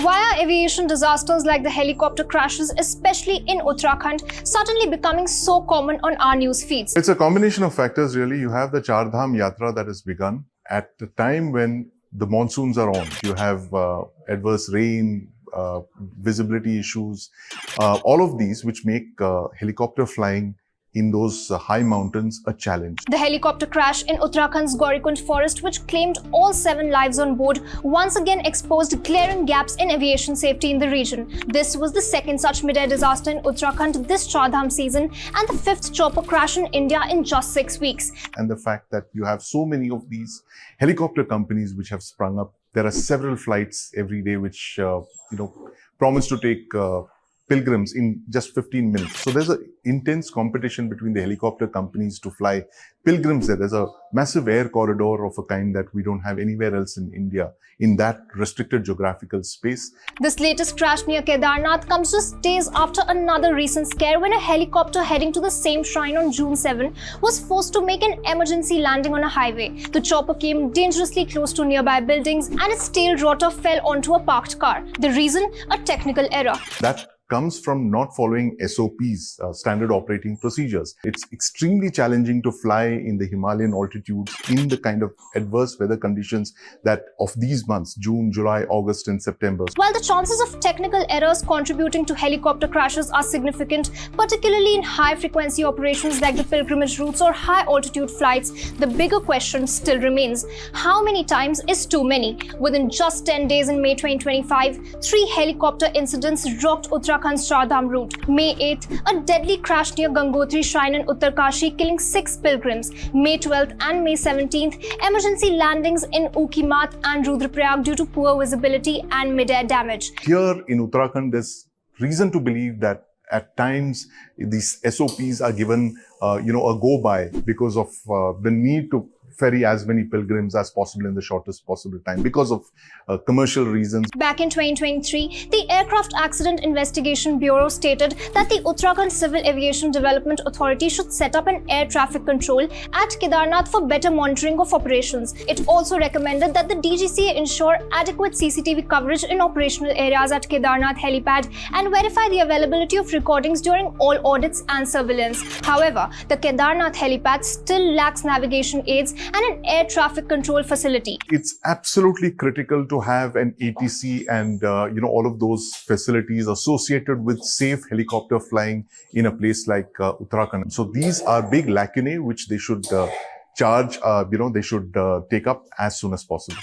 Why are aviation disasters like the helicopter crashes, especially in Uttarakhand, suddenly becoming so common on our news feeds? It's a combination of factors, really. You have the Char Dham Yatra that has begun at the time when the monsoons are on. You have adverse rain, visibility issues, all of these which make helicopter flying in those high mountains a challenge. The helicopter crash in Uttarakhand's Gaurikund forest, which claimed all 7 lives on board, once again exposed glaring gaps in aviation safety in the region. This was the second such mid-air disaster in Uttarakhand this Char Dham season and the 5th chopper crash in India in just 6 weeks. And the fact that you have so many of these helicopter companies which have sprung up. There are several flights every day which promise to take pilgrims in just 15 minutes. So there's an intense competition between the helicopter companies to fly pilgrims there. There's a massive air corridor of a kind that we don't have anywhere else in India in that restricted geographical space. This latest crash near Kedarnath comes just days after another recent scare when a helicopter heading to the same shrine on June 7 was forced to make an emergency landing on a highway. The chopper came dangerously close to nearby buildings and its tail rotor fell onto a parked car. The reason? A technical error. That comes from not following SOPs, standard operating procedures. It's extremely challenging to fly in the Himalayan altitudes in the kind of adverse weather conditions that of these months, June, July, August and September. While the chances of technical errors contributing to helicopter crashes are significant, particularly in high-frequency operations like the pilgrimage routes or high-altitude flights, the bigger question still remains. How many times is too many? Within just 10 days in May 2025, 3 helicopter incidents rocked Uttarakhand's Char Dham route. May 8th, a deadly crash near Gangotri Shrine in Uttarkashi, killing 6 pilgrims. May 12th and May 17th, emergency landings in Ukimat and Rudraprayag due to poor visibility and mid-air damage. Here in Uttarakhand, there's reason to believe that at times these SOPs are given, a go-by because of the need to ferry as many pilgrims as possible in the shortest possible time because of commercial reasons. Back in 2023, the Aircraft Accident Investigation Bureau stated that the Uttarakhand Civil Aviation Development Authority should set up an air traffic control at Kedarnath for better monitoring of operations. It also recommended that the DGCA ensure adequate CCTV coverage in operational areas at Kedarnath helipad and verify the availability of recordings during all audits and surveillance. However, the Kedarnath helipad still lacks navigation aids and an air traffic control facility. It's absolutely critical to have an ATC and all of those facilities associated with safe helicopter flying in a place like Uttarakhand. So these are big lacunae which they should they should take up as soon as possible.